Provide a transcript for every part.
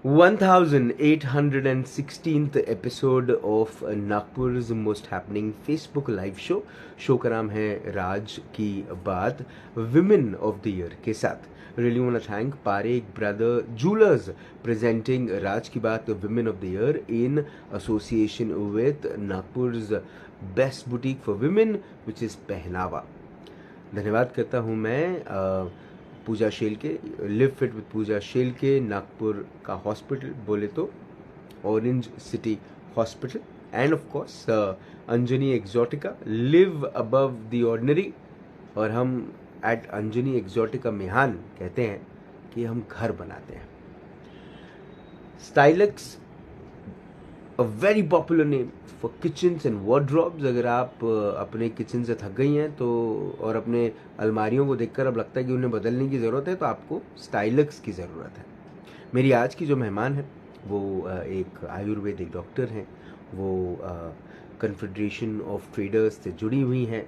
1816th episode of नागपुर's most happening Facebook live show. Show का नाम है राज की बात Women of the Year के साथ. Really want to thank Parekh Brother Jewelers presenting राज की बात Women of the Year in association with Nagpur's best boutique for women which is पहनावा. धन्यवाद करता हूँ मैं पूजा शेल के live fit with Pooja Shel के नागपुर का हॉस्पिटल बोले तो orange city hospital and of course Anjani exotica live above the ordinary. और हम एट अंजनी एक्सोटिका मेहान कहते हैं कि हम घर बनाते हैं. Stylex a very popular name for kitchens and wardrobes. अगर आप अपने किचन से थक गई हैं तो और अपने अलमारियों को देखकर अब लगता है कि उन्हें बदलने की ज़रूरत है तो आपको स्टाइलक्स की ज़रूरत है. मेरी आज की जो मेहमान है वो एक आयुर्वेदिक डॉक्टर हैं. वो कन्फेडरेशन ऑफ ट्रेडर्स से जुड़ी हुई हैं.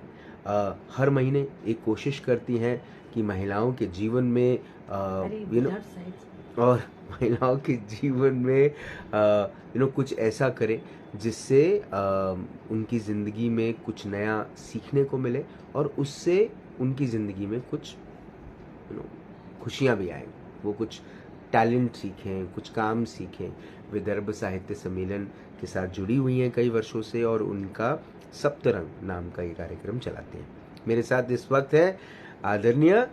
हर महीने एक कोशिश करती हैं कि महिलाओं के जीवन में और महिलाओं के जीवन में कुछ ऐसा करें जिससे उनकी ज़िंदगी में कुछ नया सीखने को मिले और उससे उनकी ज़िंदगी में कुछ खुशियाँ भी आएँ. वो कुछ टैलेंट सीखें, कुछ काम सीखें. विदर्भ साहित्य सम्मेलन के साथ जुड़ी हुई हैं कई वर्षों से और उनका सप्तरंग नाम का ये कार्यक्रम चलाते हैं. मेरे साथ इस वक्त है आदरणीय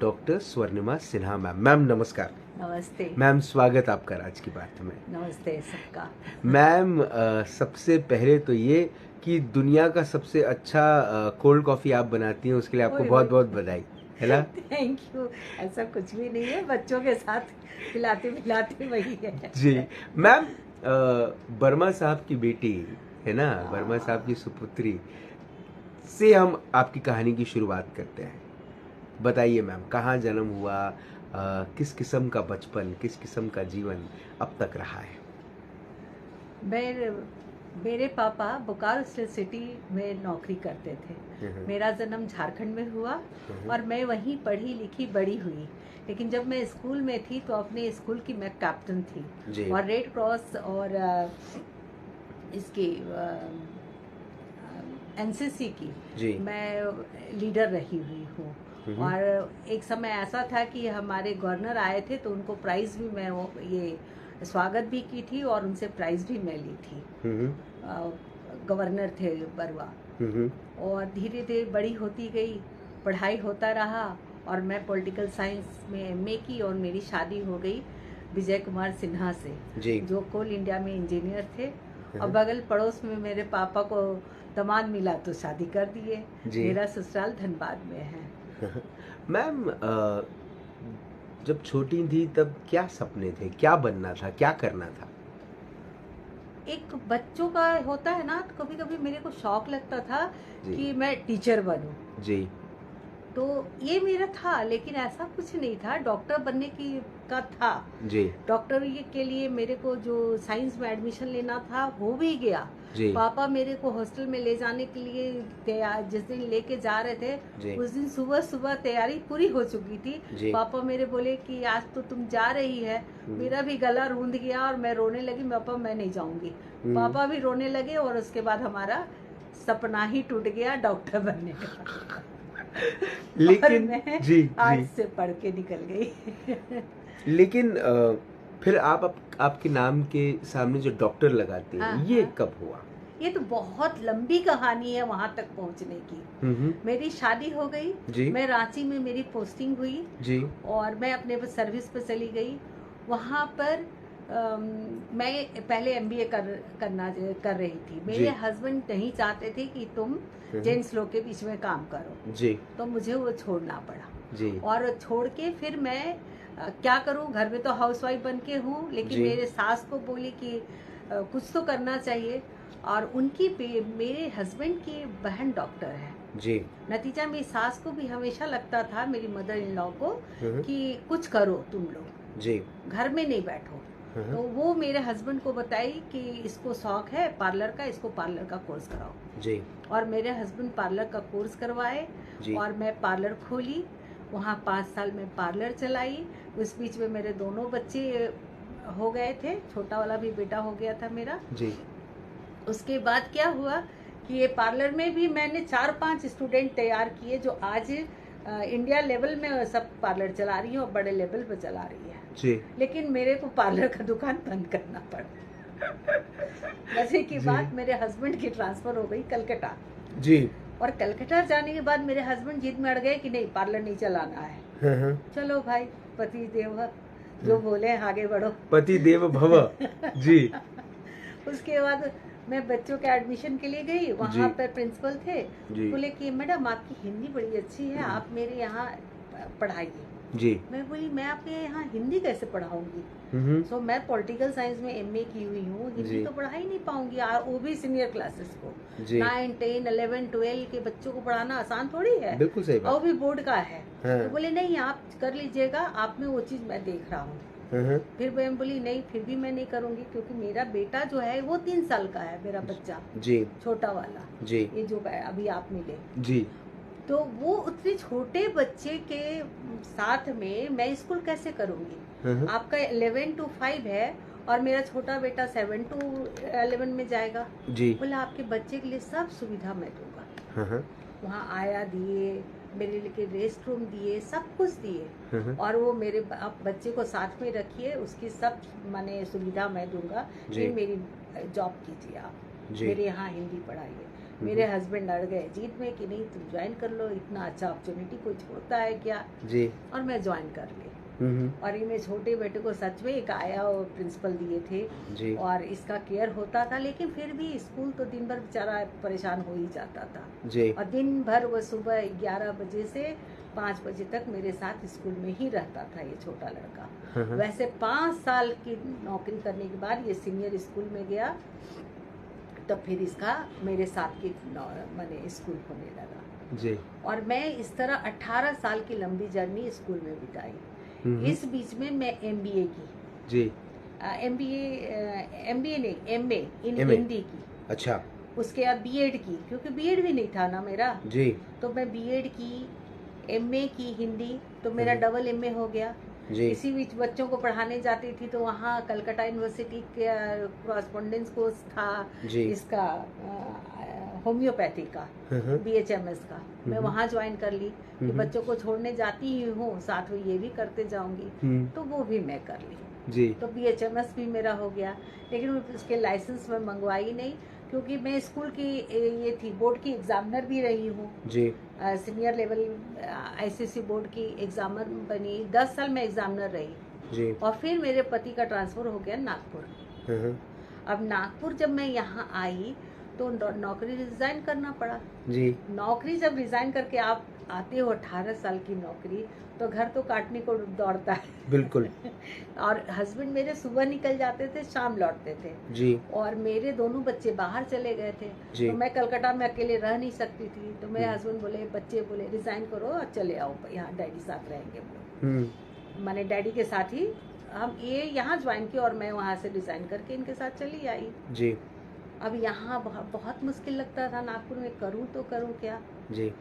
doctor Swarnima Sinha ma'am. Ma'am नमस्कार. नमस्ते मैम, स्वागत आपका राज की बात में. नमस्ते सबका. मैम, सबसे पहले तो ये कि दुनिया का सबसे अच्छा कोल्ड कॉफ़ी आप बनाती हैं उसके लिए आपको बहुत बहुत बधाई है ना. Thank you. ऐसा कुछ भी नहीं है, बच्चों के साथ खिलाते पिलाते वही है जी. मैम, वर्मा साहब की बेटी है ना, वर्मा साहब की सुपुत्री से हम आपकी कहानी की शुरुआत करते हैं. बताइए मैम, कहाँ जन्म हुआ, किस किस्म का बचपन, किस किस्म का जीवन अब तक रहा है. मेरे पापा बोकारो सिटी में नौकरी करते थे. मेरा जन्म झारखंड में हुआ और मैं वहीं पढ़ी लिखी बड़ी हुई. लेकिन जब मैं स्कूल में थी तो अपने स्कूल की मैं कैप्टन थी और रेड क्रॉस और इसकी एनसीसी की मैं लीडर रही हुई हूँ. और एक समय ऐसा था कि हमारे गवर्नर आए थे तो उनको प्राइज़ भी मैं ये स्वागत भी की थी और उनसे प्राइज़ भी मैं ली थी. गवर्नर थे बरुआ. और धीरे धीरे बड़ी होती गई, पढ़ाई होता रहा और मैं पॉलिटिकल साइंस में एमए की और मेरी शादी हो गई विजय कुमार सिन्हा से जो कोल इंडिया में इंजीनियर थे. और बगल पड़ोस में मेरे पापा को दामाद मिला तो शादी कर दिए. मेरा ससुराल धनबाद में है. मैम, जब छोटी थी तब क्या सपने थे, क्या बनना था, क्या करना था? एक बच्चों का होता है ना, तो कभी कभी मेरे को शौक लगता था कि मैं टीचर बनूं. जी. तो ये मेरा था, लेकिन ऐसा कुछ नहीं था. डॉक्टर बनने का था जी. डॉक्टर के लिए मेरे को जो साइंस में एडमिशन लेना था वो भी गया जी. पापा मेरे को हॉस्टल में ले जाने के लिए जिस दिन लेके जा रहे थे उस दिन सुबह सुबह तैयारी पूरी हो चुकी थी. पापा मेरे बोले कि आज तो तुम जा रही है. मेरा भी गला रूंध गया और मैं रोने लगी. पापा मैं नहीं जाऊंगी. पापा भी रोने लगे और उसके बाद हमारा सपना ही टूट गया डॉक्टर बनने का. लेकिन मैं जी आज से पढ़ के निकल गई. लेकिन फिर आपके नाम के सामने जो डॉक्टर लगाते हैं ये कब हुआ? ये तो बहुत लंबी कहानी है वहाँ तक पहुँचने की. मेरी शादी हो गई, मैं रांची में मेरी पोस्टिंग हुई जी. और मैं अपने सर्विस पे चली गई. वहाँ पर मैं पहले एमबीए कर रही थी. मेरे हस्बैंड नहीं चाहते थे कि तुम जेंट्स लोग के बीच में काम करो जी. तो मुझे वो छोड़ना पड़ा जी. और छोड़ के फिर मैं क्या करूं, घर में तो हाउसवाइफ बन के हूँ, लेकिन मेरे सास को बोली कि कुछ तो करना चाहिए. और उनकी मेरे हस्बैंड की बहन डॉक्टर है जी. नतीजा मेरी सास को भी हमेशा लगता था, मेरी मदर इन लॉ को, कि कुछ करो तुम लोग जी, घर में नहीं बैठो. तो वो मेरे हस्बैंड को बताई कि इसको शौक है पार्लर का, इसको पार्लर का कोर्स कराओ जी. और मेरे हस्बैंड पार्लर का कोर्स करवाए और मैं पार्लर खोली. वहाँ 5 साल में पार्लर चलाई. उस बीच में मेरे दोनों बच्चे हो गए थे, छोटा वाला भी बेटा हो गया था मेरा जी। उसके बाद क्या हुआ कि ये पार्लर में भी मैंने 4-5 स्टूडेंट तैयार किए जो आज इंडिया लेवल में सब पार्लर चला रही है और बड़े लेवल पे चला रही है जी। लेकिन मेरे को पार्लर का दुकान बंद करना पड़ा। वैसे की बात, मेरे हस्बैंड की ट्रांसफर हो गई कलकत्ता जी। और कलकत्ता जाने के बाद मेरे हस्बैंड जिद में अड़ गए कि नहीं, पार्लर नहीं चलाना है। चलो भाई, पति देव जो बोले आगे बढ़ो, पति देव भव जी। उसके बाद मैं बच्चों के एडमिशन के लिए गई, वहाँ पर प्रिंसिपल थे, बोले कि मैडम आपकी हिंदी बड़ी अच्छी है, आप मेरे यहाँ पढ़ाइए जी। मैं बोली मैं आपके यहाँ हिंदी कैसे पढ़ाऊंगी। सो मैं पॉलिटिकल साइंस में एमए की हुई हूँ, हिंदी तो पढ़ा ही नहीं पाऊंगी, और वो भी सीनियर क्लासेस को 9, 10, 11, 12 के बच्चों को पढ़ाना आसान थोड़ी है। बिल्कुल सही बात। और भी बोर्ड का है। हाँ। तो बोले नहीं, आप कर लीजिएगा, आप में वो चीज मैं देख रहा हूँ। फिर मैं बोली नहीं, फिर भी मैं नहीं करूंगी, क्योंकि मेरा बेटा जो है वो 3 साल का है, मेरा बच्चा जी, छोटा वाला जी, ये जो अभी आप मिले जी। तो वो उतने छोटे बच्चे के साथ में मैं स्कूल कैसे करूंगी। आपका 11 to 5 है और मेरा छोटा बेटा 7 to 11 में जाएगा जी। बोला आपके बच्चे के लिए सब सुविधा मैं दूंगा। वहाँ आया दिए, मेरे लिए रेस्ट रूम दिए, सब कुछ दिए, और वो मेरे आप बच्चे को साथ में रखिए, उसकी सब माने सुविधा मैं दूंगा, ये मेरी जॉब कीजिए आप, मेरे यहाँ हिंदी पढ़ाइए। मेरे हस्बैंड अड़ गए जीत में कि नहीं, तुम ज्वाइन कर लो, इतना अच्छा अपॉर्चुनिटी कोई छोड़ता है क्या जी। और मैं ज्वाइन कर ली। और ये मेरे छोटे बेटे को सच में एक आया और प्रिंसिपल दिए थे जी। और इसका केयर होता था, लेकिन फिर भी स्कूल तो दिन भर बेचारा परेशान हो ही जाता था जी। और दिन भर वो सुबह 11 बजे से 5 बजे तक मेरे साथ स्कूल में ही रहता था ये छोटा लड़का। वैसे 5 साल की नौकरी करने के बाद ये सीनियर स्कूल में गया, तब फिर इसका मेरे साथ की मैंने स्कूल होने लगा जी। और मैं इस तरह 18 साल की लंबी जर्नी स्कूल में बिताई। इस बीच में मैं एमबीए की जी, एमबीए नहीं, एमए इन हिंदी की। अच्छा। उसके बाद बीएड की, क्योंकि बीएड भी नहीं था ना मेरा जी, तो मैं बीएड की, एमए की हिंदी, तो मेरा डबल एमए हो गया जी। इसी बीच बच्चों को पढ़ाने जाती थी, तो वहाँ कलकत्ता यूनिवर्सिटी के कॉरेस्पोंडेंस कोर्स था जी। इसका होम्योपैथी का, बीएचएमएस का, मैं वहाँ ज्वाइन कर ली कि बच्चों को छोड़ने जाती ही हूँ, साथ में ये भी करते जाऊंगी, तो वो भी मैं कर ली जी। तो बीएचएमएस भी मेरा हो गया, लेकिन उसके लाइसेंस में मंगवाई नहीं, क्योंकि मैं स्कूल की ये थी, बोर्ड की एग्जामिनर भी रही हूँ जी। सीनियर लेवल आईसीएसई बोर्ड की एग्जामिनर बनी, 10 साल में एग्जामिनर रही जी। और फिर मेरे पति का ट्रांसफर हो गया नागपुर। अब नागपुर जब मैं यहाँ आई तो नौकरी रिजाइन करना पड़ा जी। नौकरी जब रिजाइन करके आप आते हो 18 साल की नौकरी, तो घर तो काटने को दौड़ता है बिल्कुल। और हस्बैंड मेरे सुबह निकल जाते थे, शाम लौटते थे जी। और मेरे दोनों बच्चे बाहर चले गए थे जी। तो मैं कलकत्ता में अकेले रह नहीं सकती थी, तो मेरे हस्बैंड बोले, बच्चे बोले रिजाइन करो और चले आओ, यहाँ डैडी साथ रहेंगे हम लोग। मैंने डैडी के साथ ही हम ये यहाँ ज्वाइन किया और मैं वहाँ से रिजाइन करके इनके साथ चली आई जी। अब यहाँ बहुत मुश्किल लगता था नागपुर में, करूँ तो करूँ क्या जी।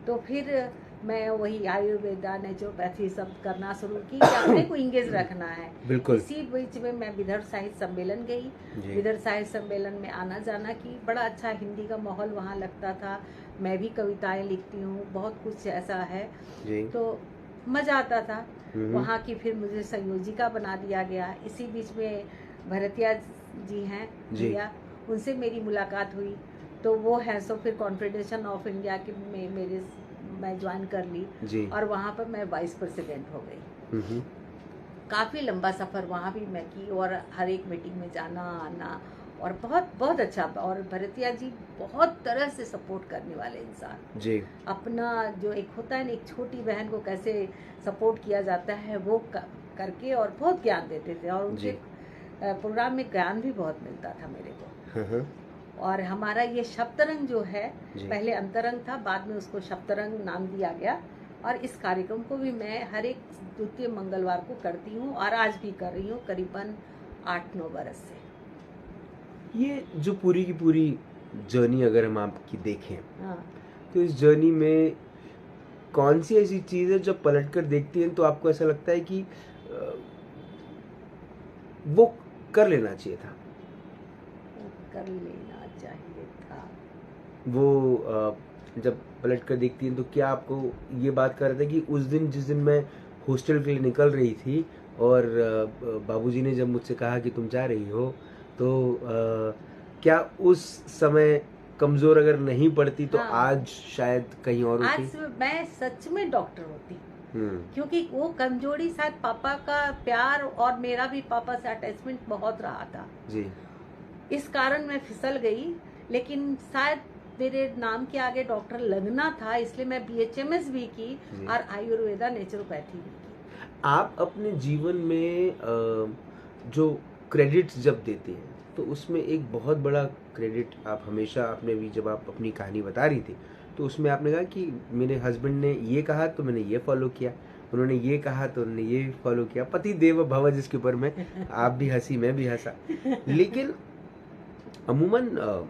तो फिर मैं वही आयुर्वेदा, नेचुरोपैथी सब करना शुरू की कि अपने को इंगेज रखना है बिल्कुल। इसी बीच में मैं विदर्भ साहित्य सम्मेलन गई, विदर्भ साहित्य सम्मेलन में आना जाना की, बड़ा अच्छा हिंदी का माहौल वहाँ लगता था, मैं भी कविताएं लिखती हूँ, बहुत कुछ ऐसा है जी। तो मजा आता था वहाँ की। फिर मुझे संयोजिका बना दिया गया। इसी बीच में भरतिया जी हैं भैया, उनसे मेरी मुलाकात हुई, तो वो है सो फिर कॉन्फेडरेशन ऑफ इंडिया के मैं ज्वाइन कर ली जी। और वहाँ पर मैं वाइस प्रेसिडेंट हो गई। काफ़ी लंबा सफ़र वहाँ भी मैं की, और हर एक मीटिंग में जाना आना, और बहुत बहुत अच्छा। और भरतिया जी बहुत तरह से सपोर्ट करने वाले इंसान जी। अपना जो एक होता है ना, एक छोटी बहन को कैसे सपोर्ट किया जाता है वो करके, और बहुत ज्ञान देते थे, और उनके प्रोग्राम में ज्ञान भी बहुत मिलता था मेरे को। और हमारा ये शब्दरंग जो है, पहले अंतरंग था, बाद में उसको शब्दरंग नाम दिया गया, और इस कार्यक्रम को भी मैं हर एक द्वितीय मंगलवार को करती हूँ, और आज भी कर रही हूँ करीबन 8-9 बरस से। ये जो पूरी की पूरी जर्नी अगर हम आपकी देखें तो इस जर्नी में कौन सी ऐसी चीज़ है जब पलट कर देखती हैं तो आपको ऐसा लगता है कि वो कर लेना चाहिए था? कर लेना चाहिए था। वो जब पलट कर देखती हैं तो क्या आपको ये बात कर रहे थे कि उस दिन जिस दिन मैं हॉस्टल के लिए निकल रही थी और बाबूजी ने जब मुझसे कहा कि तुम जा रही हो, तो क्या उस समय कमजोर अगर नहीं पड़ती तो हाँ। आज शायद कहीं और होती? आज मैं सच में डॉक्टर होती, क्योंकि वो कमजोरी शायद पापा का प्यार और मेरा भी पापा से अटैचमेंट बहुत रहा था जी। इस कारण मैं फिसल गई, लेकिन शायद मेरे नाम के आगे डॉक्टर लगना था, इसलिए मैं BHMS भी की और आयुर्वेदा नेचुरोपैथी भी की। आप अपने जीवन में जो क्रेडिट्स जब देते हैं तो उसमें एक बहुत बड़ा क्रेडिट आप हमेशा, आपने भी जब आप अपनी कहानी बता रही थी तो उसमें आपने कहा कि मेरे हस्बैंड ने ये कहा तो मैंने ये फॉलो किया, उन्होंने ये कहा तो उन्होंने ये फॉलो किया, पति देव भव, जिसके ऊपर में आप भी हंसी मैं भी हंसा। लेकिन अमूमन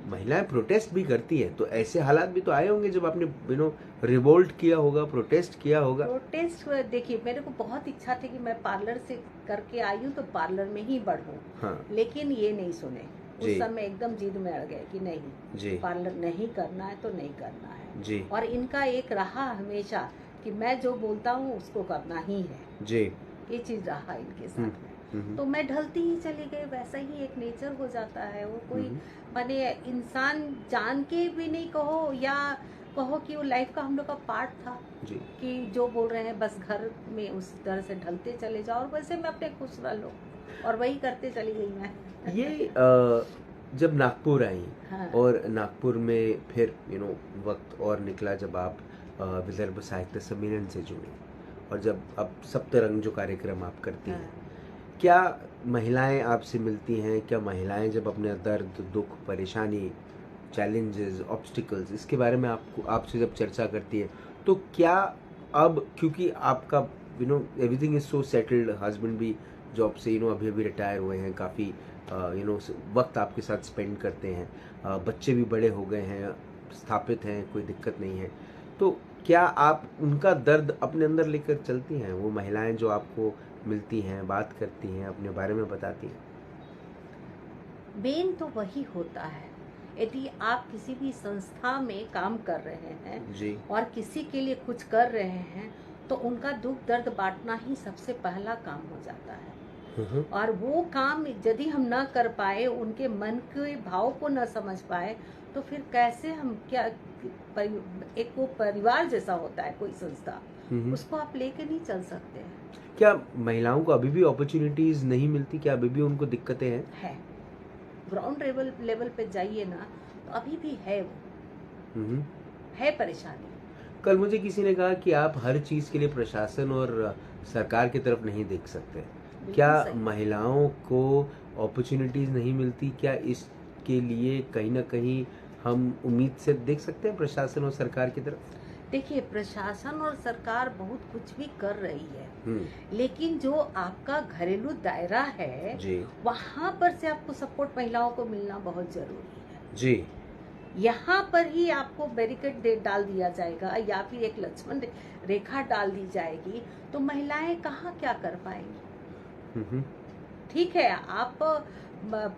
महिलाएं प्रोटेस्ट भी करती है, तो ऐसे हालात भी तो आए होंगे जब आपने रिवोल्ट किया होगा, प्रोटेस्ट किया होगा? प्रोटेस्ट देखिए, मेरे को बहुत इच्छा थी कि मैं पार्लर से करके आई हूँ तो पार्लर में ही बढ़ूं। हाँ। लेकिन ये नहीं सुने, उस समय एकदम जिद में अड़ गए कि नहीं, पार्लर नहीं करना है तो नहीं करना है जी। और इनका एक रहा हमेशा कि मैं जो बोलता हूँ उसको करना ही है जी। ये चीज रहा इनके साथ में। तो मैं ढलती ही चली गई, वैसा ही एक नेचर हो जाता है। वो कोई माने इंसान जान के भी नहीं कहो या कहो कि वो लाइफ का हम लोग का पार्ट था जी। कि जो बोल रहे हैं बस घर में उस तरह से ढलते चले जाओ और वैसे मैं अपने खुश रह लो और वही करते चली गई मैं। ये जब नागपुर आई, हाँ। और नागपुर में फिर वक्त और निकला जब आप विदर्भ साहित्य सम्मेलन से जुड़ी और जब अब सप्तरंग जो कार्यक्रम आप करती हैं, क्या महिलाएं आपसे मिलती हैं? क्या महिलाएं जब अपने दर्द, दुख, परेशानी, चैलेंजेस, ऑब्स्टिकल्स, इसके बारे में आपसे जब चर्चा करती है तो क्या अब, क्योंकि आपका everything is so settled, husband भी जॉब से अभी अभी रिटायर हुए हैं, काफ़ी वक्त आपके साथ स्पेंड करते हैं, बच्चे भी बड़े हो गए हैं, स्थापित हैं, कोई दिक्कत नहीं है, तो क्या आप उनका दर्द अपने अंदर लेकर चलती हैं? वो महिलाएं जो आपको मिलती हैं, बात करती हैं, अपने बारे में बताती हैं? मेन तो वही होता है, यदि आप किसी भी संस्था में काम कर रहे हैं जी। और किसी के लिए कुछ कर रहे हैं तो उनका दुख दर्द बांटना ही सबसे पहला काम हो जाता है। और वो काम यदि हम न कर पाए, उनके मन के भाव को न समझ पाए, तो फिर कैसे हम क्या एक वो परिवार जैसा होता है कोई संस्था, उसको आप लेके नहीं चल सकते हैं। क्या महिलाओं को अभी भी अपॉर्चुनिटीज नहीं मिलती? क्या अभी भी उनको दिक्कतें हैं? है, ग्राउंड लेवल पे जाइए ना तो अभी भी है, वो है परेशानी। कल मुझे किसी ने कहा कि आप हर चीज के लिए प्रशासन और सरकार की तरफ नहीं देख सकते। क्या महिलाओं को अपॉर्चुनिटीज नहीं मिलती? क्या इसके लिए कहीं ना कहीं हम उम्मीद से देख सकते हैं प्रशासन और सरकार की तरफ? देखिए, प्रशासन और सरकार बहुत कुछ भी कर रही है, लेकिन जो आपका घरेलू दायरा है वहाँ पर से आपको सपोर्ट महिलाओं को मिलना बहुत जरूरी है जी। यहाँ पर ही आपको बैरिकेड डाल दिया जाएगा या फिर एक लक्ष्मण रेखा डाल दी जाएगी तो महिलाएं कहाँ क्या कर पाएंगी? ठीक है, आप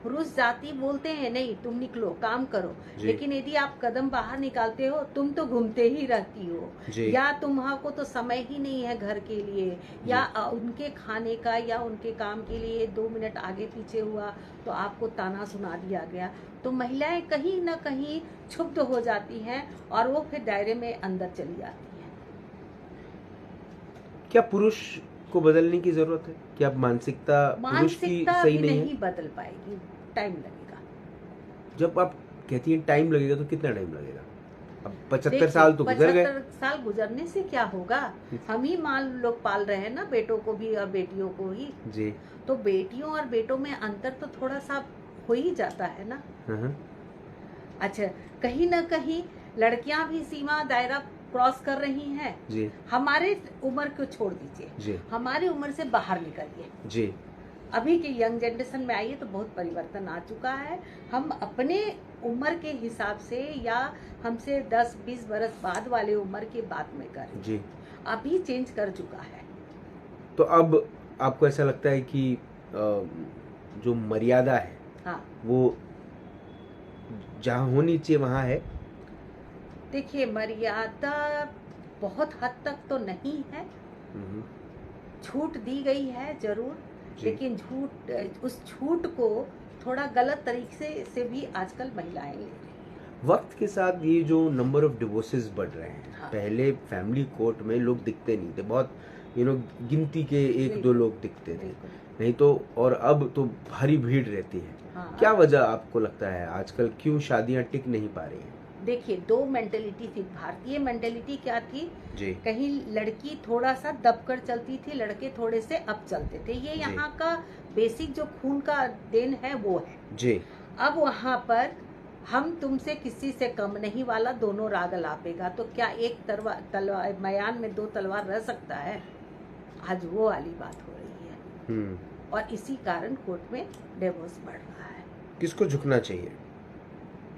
पुरुष जाति बोलते हैं नहीं तुम निकलो काम करो, लेकिन यदि आप कदम बाहर निकालते हो तुम तो घूमते ही रहती हो, या तुम्हारा तो समय ही नहीं है घर के लिए या उनके खाने का या उनके काम के लिए 2 मिनट आगे पीछे हुआ तो आपको ताना सुना दिया गया, तो महिलाएं कहीं न कहीं क्षुब्ध हो जाती हैं और वो फिर दायरे में अंदर चली जाती हैं। क्या पुरुष को बदलने की जरूरत है? क्या मानसिकता पुरुष की सही नहीं बदल पाएगी, टाइम लगेगा। जब आप कहती हैं टाइम लगेगा तो कितना टाइम लगेगा? अब 75 साल तो गुजर गए। 75 साल गुजरने से क्या होगा? हम ही मान लोग पाल रहे हैं ना बेटों को भी और बेटियों को ही जी। तो बेटियों और बेटों में अंतर तो थोड़ा सा हो ही जाता है ना। अच्छा, कहीं ना कहीं लड़कियां भी सीमा दायरा क्रॉस कर रही हैं जी। हमारे उम्र को छोड़ दीजिए, हमारी उम्र से बाहर निकलिए जी। अभी के यंग जनरेशन में आइए तो बहुत परिवर्तन आ चुका है। हम अपने उम्र के हिसाब से या हमसे 10-20 बरस बाद वाले उम्र की बात में करें जी, अभी चेंज कर चुका है। तो अब आपको ऐसा लगता है कि जो मर्यादा है, हाँ, वो जहाँ होनी चाहिए वहाँ है? देखिए, मर्यादा बहुत हद तक तो नहीं है, छूट दी गई है जरूर, लेकिन उस छूट को थोड़ा गलत तरीके से भी आजकल महिलाएं ले रही हैं। वक्त के साथ ये जो नंबर ऑफ डिवोर्सेस बढ़ रहे हैं, हाँ। पहले फैमिली कोर्ट में लोग दिखते नहीं थे, बहुत गिनती के एक दो लोग दिखते थे, नहीं तो, और अब तो भारी भीड़ रहती है। हाँ। क्या वजह आपको लगता है आजकल क्यों शादियां टिक नहीं पा रही हैं? देखिए, दो मेंटेलिटी थी। भारतीय मेंटेलिटी क्या थी जी, कहीं लड़की थोड़ा सा दबकर चलती थी, लड़के थोड़े से अप चलते थे। ये यहाँ का बेसिक जो खून का देन है वो है जी। अब वहाँ पर हम तुमसे किसी से कम नहीं वाला, दोनों राग अलापेगा, तो क्या एक तलवार मयान में दो तलवार रह सकता है? आज वो वाली बात हो रही है, और इसी कारण कोर्ट में डिवोर्स बढ़ रहा है। किसको झुकना चाहिए?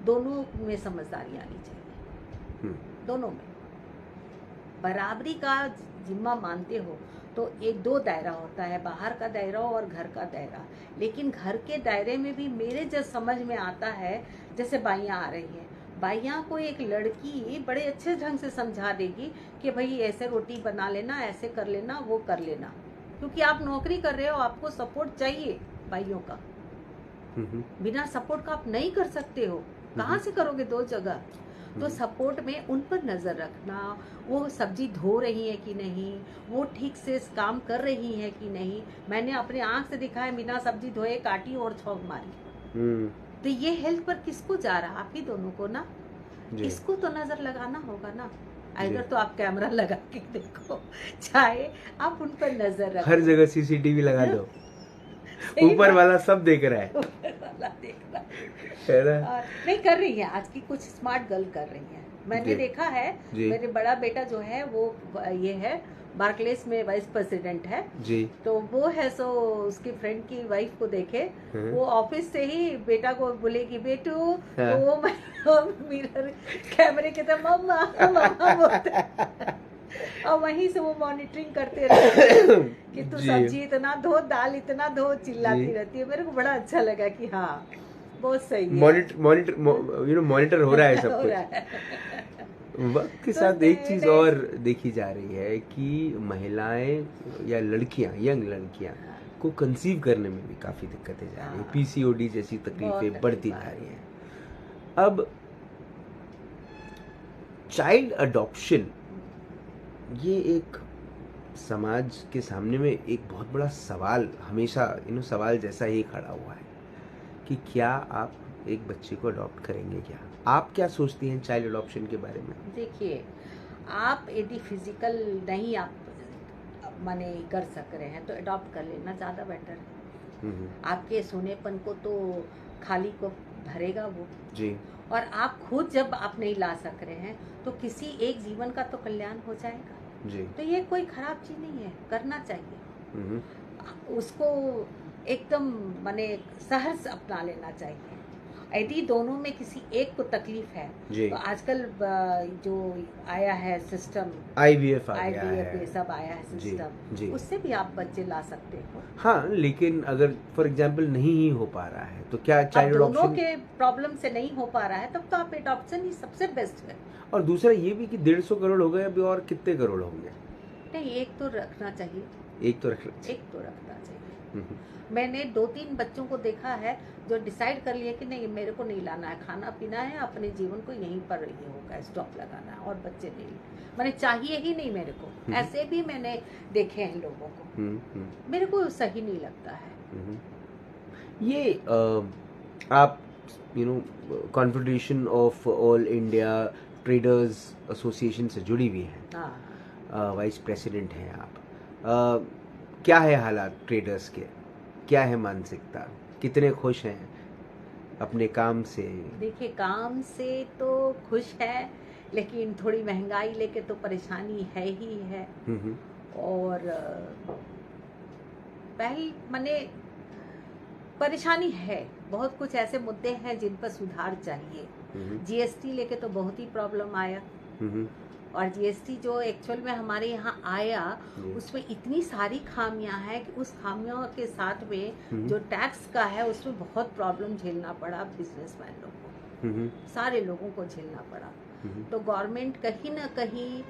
दोनों में समझदारी आनी चाहिए, दोनों में बराबरी का जिम्मा मानते हो तो एक दो दायरा होता है, बाहर का दायरा और घर का दायरा। लेकिन घर के दायरे में भी मेरे जो समझ में आता है, जैसे बाइयाँ आ रही हैं, बाइयाँ को एक लड़की बड़े अच्छे ढंग से समझा देगी कि भाई ऐसे रोटी बना लेना, ऐसे कर लेना, वो कर लेना, क्योंकि आप नौकरी कर रहे हो, आपको सपोर्ट चाहिए बाइयों का। बिना सपोर्ट का आप नहीं कर सकते हो, कहाँ से करोगे दो जगह? तो सपोर्ट में उन पर नजर रखना, वो सब्जी धो रही है कि नहीं, वो ठीक से काम कर रही है कि नहीं। मैंने अपने आंख से देखा है, बिना सब्जी धोए काटी और छौंक मारी। तो ये हेल्थ पर किसको जा रहा? आप ही दोनों को ना, इसको तो नजर लगाना होगा ना। अगर तो आप कैमरा लगा के देखो, चाहे आप उन पर नजर रखो, हर जगह सीसीटीवी लगा दो, ऊपर वाला सब देख रहा है, ऊपर वाला देख रहा है। नहीं कर रही है, आज की कुछ स्मार्ट गर्ल कर रही है, मैंने देखा है। मेरे बड़ा बेटा जो है वो ये है बार्कलेस में वाइस प्रेसिडेंट है जी, तो वो है सो उसकी फ्रेंड की वाइफ को देखे, वो ऑफिस से ही बेटा को बोलेगी बेटू, तो वो मिरर कैमरे के तरफ मम्मा मम्मा बोलते, और वहीं से वो मॉनिटरिंग करते रहते कि तू सब्जी इतना धो, दाल इतना धो, चिल्लाती रहती है। मेरे को बड़ा अच्छा लगा कि हाँ बहुत सही है, मॉनिटर हो रहा है सब कुछ। वक्त के साथ एक चीज और देखी जा रही है कि महिलाएं या लड़कियां, यंग लड़कियां को कंसीव करने में भी काफी दिक्कतें जा रही है, पीसीओडी जैसी तकलीफें बढ़ती जा रही हैं। अब चाइल्ड अडॉप्शन, ये एक समाज के सामने में एक बहुत बड़ा सवाल, हमेशा सवाल जैसा ही खड़ा हुआ है कि क्या आप एक बच्चे को अडॉप्ट करेंगे क्या? आप क्या सोचती हैं चाइल्ड अडॉप्शन के बारे में? देखिए, आप यदि फिजिकल नहीं आप माने कर सक रहे हैं तो अडॉप्ट कर लेना ज़्यादा बेटर है। आपके सोनेपन को तो खाली को भरेगा वो जी, और आप खुद जब आप नहीं ला सक रहे हैं तो किसी एक जीवन का तो कल्याण हो जाएगा जी। तो ये कोई खराब चीज नहीं है, करना चाहिए, उसको एकदम माने सहर्ष अपना लेना चाहिए। यदि दोनों में किसी एक को तकलीफ है तो आजकल जो आया है सिस्टम, IVF सब आया है सिस्टम, उससे भी आप बच्चे ला सकते हो। हाँ, लेकिन अगर फॉर एग्जांपल नहीं ही हो पा रहा है तो क्या चाइल्ड अडॉप्शन, दोनों के प्रॉब्लम से नहीं हो पा रहा है तब तो आप अडॉप्शन ही सबसे बेस्ट है। और दूसरा ये भी कि 150 करोड़ हो गए, अभी और कितने करोड़ होंगे? नहीं, एक तो रखना चाहिए, एक तो रखना चाहिए। मैंने 2-3 बच्चों को देखा है जो डिसाइड कर लिया कि नहीं मेरे को नहीं लाना है, खाना पीना है, अपने जीवन को यहीं पर ये होगा, स्टॉप लगाना है, और बच्चे नहीं, मैंने चाहिए ही नहीं मेरे को। ऐसे भी मैंने देखे हैं लोगों को, मेरे को सही नहीं लगता है ये। आप confederation of all India traders association से जुड़ी हुई हैं, वाइस प्रेसिडेंट हैं आप। क्या है हालात ट्रेडर्स के, क्या है मानसिकता, कितने खुश हैं अपने काम से? देखिए, काम से तो खुश है, लेकिन थोड़ी महंगाई लेके तो परेशानी है ही है। और पहले माने परेशानी है, बहुत कुछ ऐसे मुद्दे हैं जिन पर सुधार चाहिए। GST लेके तो बहुत ही प्रॉब्लम आया, और जीएसटी जो एक्चुअल में हमारे यहाँ आया उसमें इतनी सारी खामियां हैं कि उस खामियों के साथ में जो टैक्स का है उसमें बहुत प्रॉब्लम झेलना पड़ा बिजनेसमैन लोगों को, सारे लोगों को झेलना पड़ा। तो गवर्नमेंट कहीं ना कहीं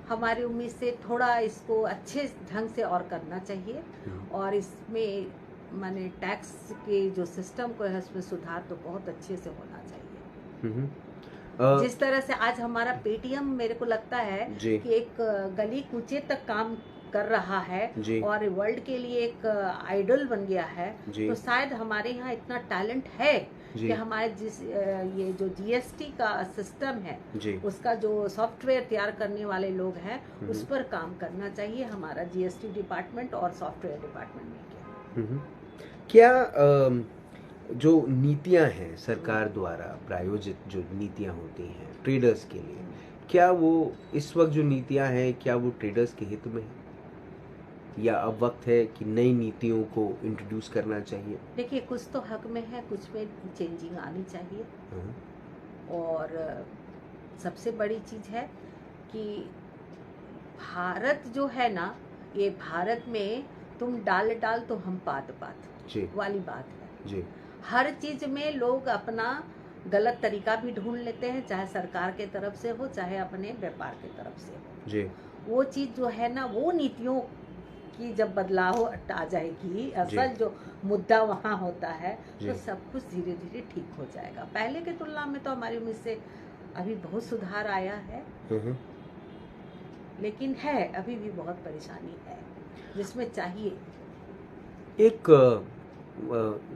हमारी उम्मीद से थोड़ा इसको अच्छे ढंग से और करना चाहिए और इसमें माने टैक्स के जो सिस्टम को है उसमें सुधार तो बहुत अच्छे से होना चाहिए। जिस तरह से आज हमारा पेटीएम मेरे को लगता है कि एक गली कूचे तक काम कर रहा है और वर्ल्ड के लिए एक आइडल बन गया है, तो शायद हमारे यहाँ इतना टैलेंट है कि हमारे ये जो जीएसटी का सिस्टम है उसका जो सॉफ्टवेयर तैयार करने वाले लोग हैं उस पर काम करना चाहिए हमारा जीएसटी डिपार्टमेंट और सॉफ्टवेयर डिपार्टमेंट में। क्या जो नीतियां हैं सरकार द्वारा प्रायोजित जो नीतियां होती हैं ट्रेडर्स के लिए, क्या वो इस वक्त जो नीतियां हैं क्या वो ट्रेडर्स के हित में है या अब वक्त है कि नई नीतियों को इंट्रोड्यूस करना चाहिए? देखिए, कुछ तो हक में है, कुछ में चेंजिंग आनी चाहिए। और सबसे बड़ी चीज है कि भारत जो है ना, ये भारत में तुम डाल डाल तो हम पात पात वाली बात है जी। हर चीज में लोग अपना गलत तरीका भी ढूंढ लेते हैं, चाहे सरकार के तरफ से हो चाहे अपने व्यापार के तरफ से हो जी। वो चीज जो है ना, वो नीतियों की जब बदलाव आ जाएगी, असल जो मुद्दा वहाँ होता है तो सब कुछ धीरे धीरे ठीक हो जाएगा। पहले के तुलना में तो हमारी उम्मीद से अभी बहुत सुधार आया है, लेकिन है अभी भी बहुत परेशानी है जिसमें चाहिए। एक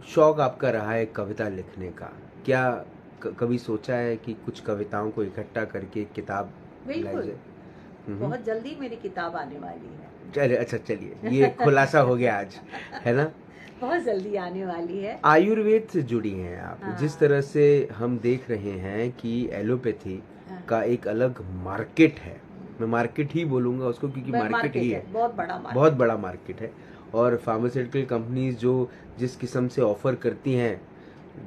शौक आपका रहा है कविता लिखने का, क्या कभी सोचा है कि कुछ कविताओं को इकट्ठा करके एक किताब? बिल्कुल, बहुत जल्दी मेरी किताब आने वाली है। चलिए, अच्छा चलिए, ये खुलासा हो गया आज, है ना? बहुत जल्दी आने वाली है। आयुर्वेद से जुड़ी हैं आप। जिस तरह से हम देख रहे हैं कि एलोपैथी का एक अलग मार्केट है, मैं मार्केट ही बोलूंगा उसको क्योंकि मार्केट ही है, बहुत बड़ा मार्केट है। और फार्मास्यूटिकल कंपनीज जो जिस किस्म से ऑफर करती हैं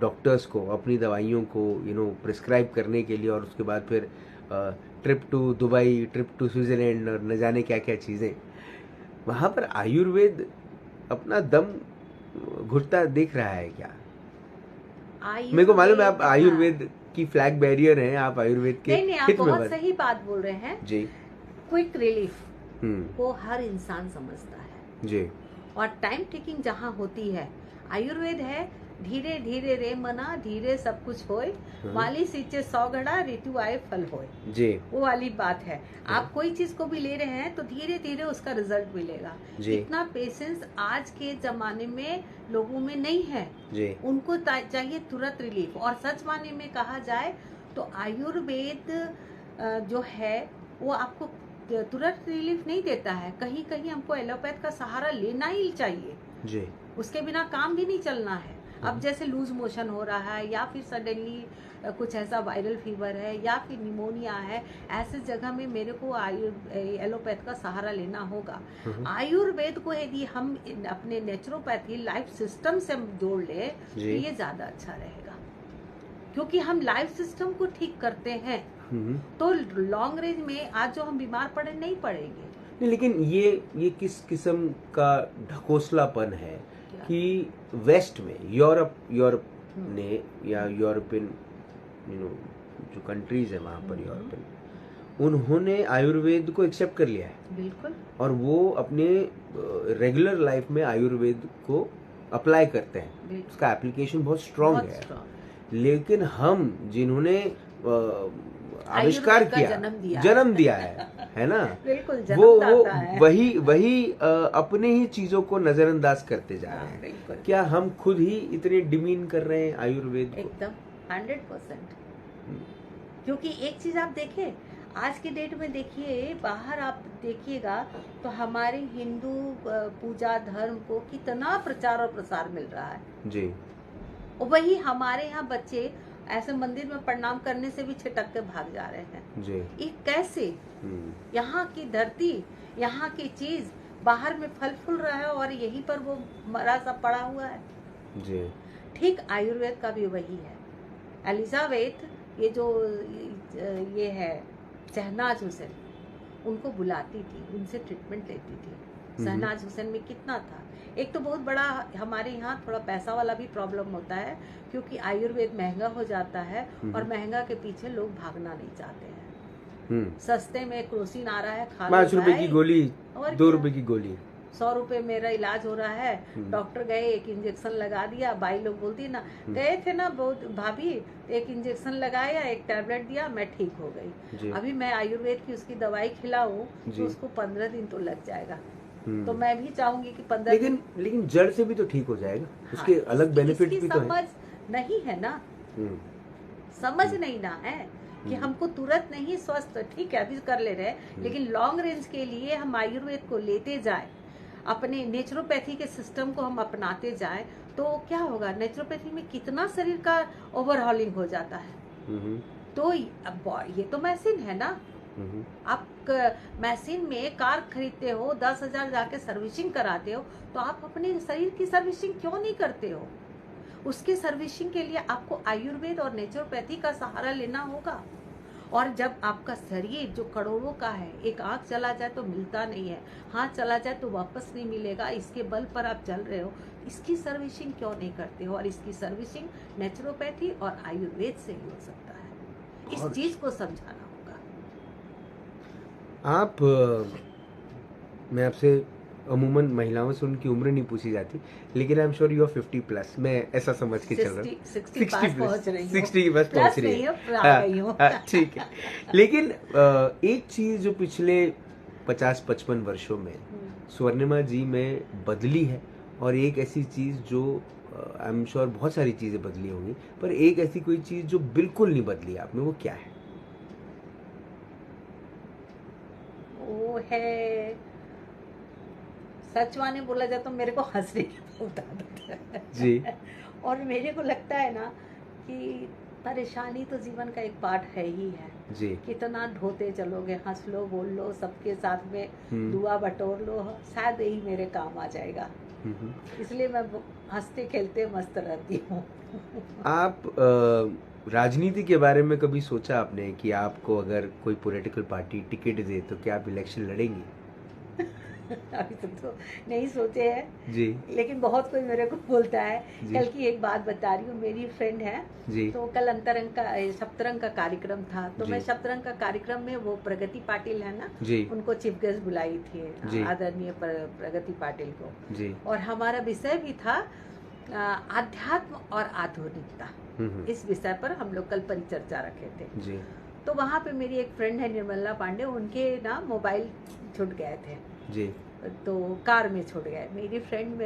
डॉक्टर्स को अपनी दवाइयों को प्रिस्क्राइब करने के लिए, और उसके बाद फिर trip to Dubai, trip to Switzerland और न जाने क्या क्या चीज़ें, वहाँ पर आयुर्वेद अपना दम घुटता दिख रहा है क्या? मेरे को मालूम है आप आयुर्वेद की फ्लैग बैरियर हैं, आप आयुर्वेद के नहीं, आप बहुत सही बात बोल रहे हैं जी। क्विक रिलीफ को हर इंसान समझता है जी, और टाइम टेकिंग जहाँ होती है, आयुर्वेद है धीरे धीरे रे मना धीरे सब कुछ होए, माली सींचे 100 घड़ा ऋतु आए फल होए जी, वो वाली बात है। आप कोई चीज को भी ले रहे हैं तो धीरे धीरे उसका रिजल्ट मिलेगा। इतना पेशेंस आज के जमाने में लोगों में नहीं है जी। उनको चाहिए तुरंत रिलीफ। और सच माने में कहा जाए तो आयुर्वेद जो है वो आपको तुरंत रिलीफ नहीं देता है, कहीं कहीं हमको एलोपैथ का सहारा लेना ही चाहिए जी। उसके बिना काम भी नहीं चलना है। अब जैसे लूज मोशन हो रहा है या फिर सडनली कुछ ऐसा वायरल फीवर है या फिर निमोनिया है, ऐसे जगह में मेरे को एलोपैथ का सहारा लेना होगा। आयुर्वेद को यदि हम अपने नेचुरोपैथी लाइफ सिस्टम से जोड़ ले तो ये ज्यादा अच्छा रहेगा, क्योंकि हम लाइफ सिस्टम को ठीक करते हैं तो लॉन्ग रेंज में आज जो हम बीमार पड़े नहीं पड़ेंगे। नहीं, लेकिन ये किस किस्म का ढकोसलापन है कि वेस्ट में यूरोप ने या यूरोपियन जो कंट्रीज है वहाँ पर यूरोपियन, उन्होंने आयुर्वेद को एक्सेप्ट कर लिया है बिल्कुल, और वो अपने रेगुलर लाइफ में आयुर्वेद को अप्लाई करते हैं, उसका एप्लीकेशन बहुत स्ट्रांग है। लेकिन हम जिन्होंने आविष्कार किया, जन्म दिया है ना, बिल्कुल वो वही अपने ही चीजों को नजरअंदाज करते जा रहे हैं। क्या हम खुद ही इतने डिमीन कर रहे हैं आयुर्वेद को? एकदम 100%। क्योंकि एक चीज आप देखें, आज के डेट में देखिए, बाहर आप देखिएगा तो हमारे हिंदू पूजा धर्म को कितना प्रचार और प्रसार मिल रहा है जी। और वही हमारे यहाँ बच्चे ऐसे मंदिर में प्रणाम करने से भी छिटक के भाग जा रहे हैं जी। ये कैसे? यहाँ की धरती, यहाँ की चीज बाहर में फल फूल रहा है और यहीं पर वो मरा सा पड़ा हुआ है जी। ठीक आयुर्वेद का भी वही है। एलिजाबेथ ये जो ये है शहनाज हुसैन, उनको बुलाती थी, उनसे ट्रीटमेंट लेती थी। शहनाज हुसैन में कितना था। एक तो बहुत बड़ा हमारे यहाँ थोड़ा पैसा वाला भी प्रॉब्लम होता है, क्योंकि आयुर्वेद महंगा हो जाता है और महंगा के पीछे लोग भागना नहीं चाहते हैं। सस्ते में क्रोसिन आ रहा है, खा 5 रुपए की गोली, 2 रुपए की गोली, 100 रुपए मेरा इलाज हो रहा है। डॉक्टर गए, एक इंजेक्शन लगा दिया। बाई लोग बोलती ना, गए थे ना बहुत भाभी, एक इंजेक्शन लगाया, एक टैबलेट दिया, मैं ठीक हो गई। अभी मैं आयुर्वेद की उसकी दवाई खिलाऊं तो उसको 15 दिन तो लग जाएगा। तो मैं भी चाहूंगी कि 15 दिन, लेकिन जड़ से भी तो ठीक हो जाएगा। उसके अलग बेनिफिट भी तो है। समझ नहीं है ना, समझ नहीं ना है कि हमको तुरंत नहीं स्वस्थ, ठीक है अभी कर ले रहे हैं, लेकिन लॉन्ग रेंज के लिए हम आयुर्वेद को लेते जाए, अपने नेचुरोपैथी के सिस्टम को हम अपनाते जाए, तो क्या होगा, नेचुरोपैथी में कितना शरीर का ओवरहॉलिंग हो जाता है। तो ये तो मशीन है ना। आप मशीन में कार खरीदते हो, 10,000 जाके सर्विसिंग कराते हो, तो आप अपने शरीर की सर्विसिंग क्यों नहीं करते हो? उसके सर्विसिंग के लिए आपको आयुर्वेद और नेचुरोपैथी का सहारा लेना होगा। और जब आपका शरीर जो करोड़ों का है, एक आंख चला जाए तो मिलता नहीं है, हाथ चला जाए तो वापस नहीं मिलेगा, इसके बल पर आप चल रहे हो, इसकी सर्विसिंग क्यों नहीं करते हो? और इसकी सर्विसिंग नेचुरोपैथी और आयुर्वेद से ही हो सकता है। इस चीज को समझाना होगा। मैं आपसे अमूमन महिलाओं से उनकी उम्र नहीं पूछी जाती, लेकिन I am sure you are 50+। मैं ऐसा समझ के चल रहा हूँ 60 पहुंच रही है। ठीक है। लेकिन एक चीज जो पिछले 50-55 वर्षों में स्वर्णिमा जी में बदली है, और एक ऐसी चीज जो आई एम श्योर बहुत सारी चीजें बदली होंगी, पर एक ऐसी कोई चीज जो बिल्कुल नहीं बदली आप में, वो क्या है? वो है, सच माने बोला जाए तो मेरे को हंसने बहुत आदत है जी। और मेरे को लगता है ना कि परेशानी तो जीवन का एक पार्ट है ही है जी। कितना ढोते चलोगे, हंस लो, बोल लो, सबके साथ में दुआ बटोर लो, शायद यही मेरे काम आ जाएगा। इसलिए मैं हंसते खेलते मस्त रहती हूँ। आप राजनीति के बारे में कभी सोचा आपने कि आपको अगर कोई पॉलिटिकल पार्टी टिकट दे तो क्या आप इलेक्शन लड़ेंगी? अभी तक तो नहीं सोचे हैं जी, लेकिन बहुत कोई मेरे को बोलता है। कल की एक बात बता रही हूँ, मेरी फ्रेंड है जी। तो कल अंतरंग का सप्तरंग का कार्यक्रम था, तो मैं सप्तरंग का कार्यक्रम में वो प्रगति पाटिल है ना जी, उनको चीफ गेस्ट बुलाई थी, आदरणीय प्रगति पाटिल को जी। और हमारा विषय भी था आध्यात्म और आधुनिकता। इस विषय पर हम लोग कल परिचर्चा रखे थे जी। तो वहाँ पे मेरी एक फ्रेंड है निर्मला पांडे, उनके ना मोबाइल छूट गए थे जी, तो कार में छूट गए। मेरी फ्रेंड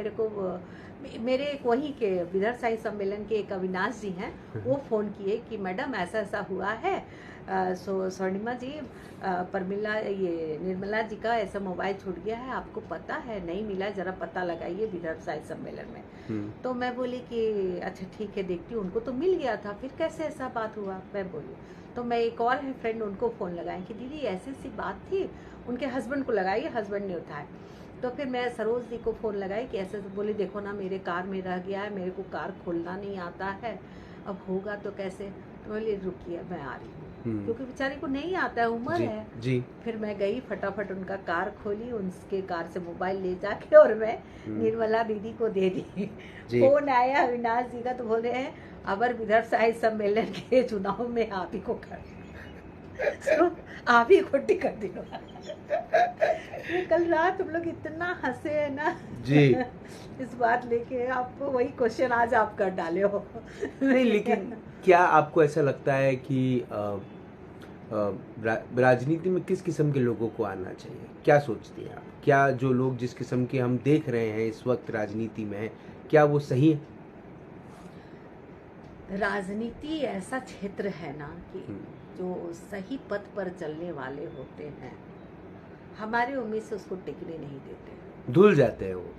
मेरे एक वहीं के विदर्भ साई सम्मेलन के एक अविनाश जी हैं, वो फ़ोन किए कि मैडम ऐसा ऐसा हुआ है, स्वर्णिमा जी, ये निर्मला जी का ऐसा मोबाइल छूट गया है, आपको पता है? नहीं मिला, जरा पता लगाइए विदर्भ साई सम्मेलन में। तो मैं बोली कि अच्छा ठीक है देखती हूँ, उनको तो मिल गया था, फिर कैसे ऐसा बात हुआ? मैं बोली, तो मैं एक और है फ्रेंड, उनको फ़ोन लगाएं कि दीदी ऐसी सी बात थी, उनके हस्बैंड को लगाई, हस्बैंड ने उठाया। तो फिर मैं सरोज जी को फ़ोन लगाई कि ऐसे बोली देखो ना मेरे कार में रह गया है, मेरे को कार खोलना नहीं आता है, अब होगा तो कैसे? तो बोली रुकिए मैं आ रही हूँ, क्योंकि बेचारी को नहीं आता है, उम्र है जी। फिर मैं गई, फटाफट उनका कार खोली, उनके कार से मोबाइल ले जाके और मैं निर्मला दीदी को दे दी। फोन आया अविनाश जी का, तो बोल रहे हैं अबर विदर्भ साहित्य सम्मेलन के चुनाव में आप ही को कर आप ही को टिकट दिलवा। कल रात हम लोग इतना हंसे है ना जी इस बात लेके, आपको वही क्वेश्चन आज आप कर डाले हो। नहीं, लेकिन क्या आपको ऐसा लगता है कि राजनीति में किस किस्म के लोगों को आना चाहिए? क्या सोचती हैं आप? क्या जो लोग जिस किस्म के हम देख रहे हैं इस वक्त राजनीति में, क्या वो सही है? राजनीति ऐसा क्षेत्र है ना कि जो सही पथ पर चलने वाले होते हैं, हमारे उम्मीद से उसको टिकने नहीं देते, धुल जाते हैं, वो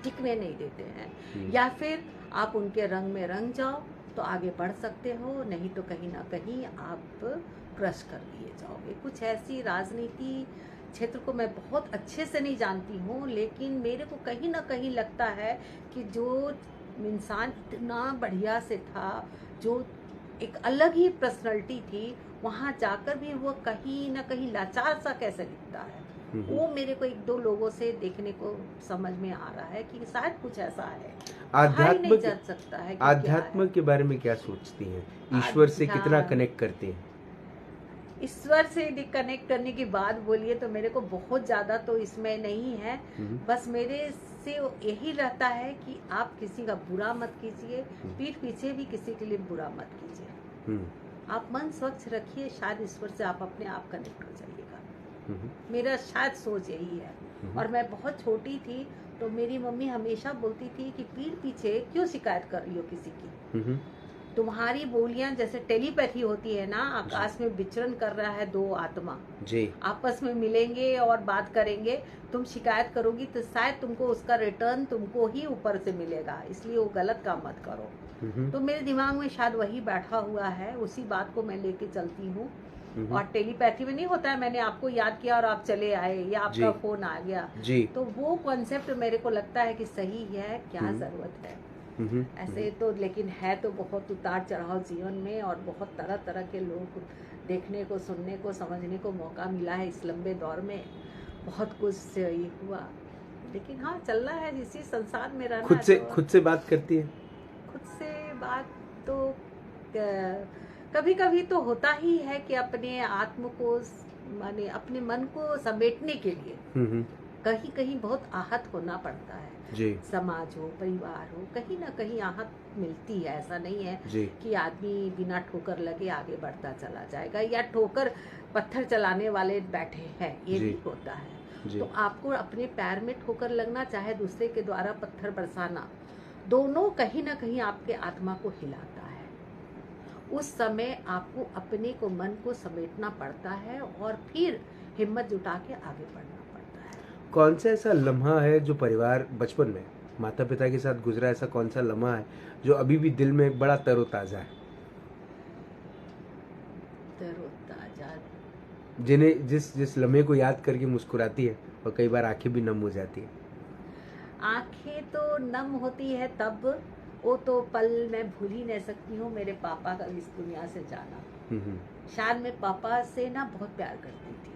टिकने नहीं देते हैं। या फिर आप उनके रंग में रंग जाओ तो आगे बढ़ सकते हो, नहीं तो कहीं ना कहीं आप क्रश कर दिए जाओगे। कुछ ऐसी राजनीति क्षेत्र को मैं बहुत अच्छे से नहीं जानती हूँ, लेकिन मेरे को कहीं ना कहीं लगता है कि जो इंसान इतना बढ़िया से था, जो एक अलग ही पर्सनालिटी थी, वहाँ जाकर भी वो कहीं ना कहीं लाचार सा कैसे दिखता है, वो मेरे को 1-2 लोगों से देखने को समझ में आ रहा है कि शायद कुछ ऐसा है। आध्यात्म नहीं सकता है कि आध्यात्म के बारे में क्या सोचती हैं? ईश्वर से कितना कनेक्ट करते हैं? ईश्वर से कनेक्ट करने की बात बोलिए तो मेरे को बहुत ज्यादा तो इसमें नहीं है। बस मेरे से यही रहता है कि आप किसी का बुरा मत कीजिए, पीठ पीछे भी किसी के लिए बुरा मत कीजिए। आप मन स्वच्छ रखिए, शायद ईश्वर से आप अपने आप कनेक्ट हो जाइएगा। मेरा शायद सोच यही है। और मैं बहुत छोटी थी तो मेरी मम्मी हमेशा बोलती थी कि पीठ पीछे क्यों शिकायत कर रही हो किसी की, तुम्हारी बोलियां जैसे टेलीपैथी होती है ना, आकाश में विचरण कर रहा है 2 आत्मा जी, आपस में मिलेंगे और बात करेंगे, तुम शिकायत करोगी तो शायद तुमको उसका रिटर्न तुमको ही ऊपर से मिलेगा, इसलिए वो गलत काम मत करो। तो मेरे दिमाग में शायद वही बैठा हुआ है, उसी बात को मैं लेके चलती हूँ। और टेलीपैथी में नहीं होता है मैंने आपको याद किया और आप चले आए या आपका फोन आ गया जी, तो वो कॉन्सेप्ट मेरे को लगता है कि सही है, क्या जरूरत है ऐसे तो। लेकिन है तो बहुत उतार चढ़ाव जीवन में, और बहुत तरह तरह के लोग देखने को, सुनने को, समझने को मौका मिला है इस लंबे दौर में। बहुत कुछ ये हुआ, लेकिन हाँ चल रहा है इसी संसार में रहना। खुद से बात करती है? खुद से बात तो कभी कभी तो होता ही है कि अपने आत्म को, माने अपने मन को समेटने के लिए कहीं कहीं बहुत आहत होना पड़ता है जी। समाज हो, परिवार हो, कहीं ना कहीं आहत मिलती है। ऐसा नहीं है जी, कि आदमी बिना ठोकर लगे आगे बढ़ता चला जाएगा, या ठोकर पत्थर चलाने वाले बैठे हैं, ये भी होता है जी। तो आपको अपने पैर में ठोकर लगना, चाहे दूसरे के द्वारा पत्थर बरसाना, दोनों कहीं ना कहीं आपके आत्मा को हिलाता है। उस समय आपको अपने को, मन को समेटना पड़ता है और फिर हिम्मत जुटा के आगे बढ़ना पड़ता है। कौन सा ऐसा लम्हा है जो परिवार बचपन में माता पिता के साथ गुजरा, ऐसा कौन सा लम्हा है जो अभी भी दिल में बड़ा तरोताजा है? तरोताजा, जिन्हें जिस लम्हे को याद करके मुस्कुराती है और कई बार आंखें भी नम हो जाती है। आंखें तो नम होती है तब, वो तो पल मैं भूल ही नहीं सकती हूँ, मेरे पापा का इस दुनिया से जाना। शायद मैं पापा से ना बहुत प्यार करती थी,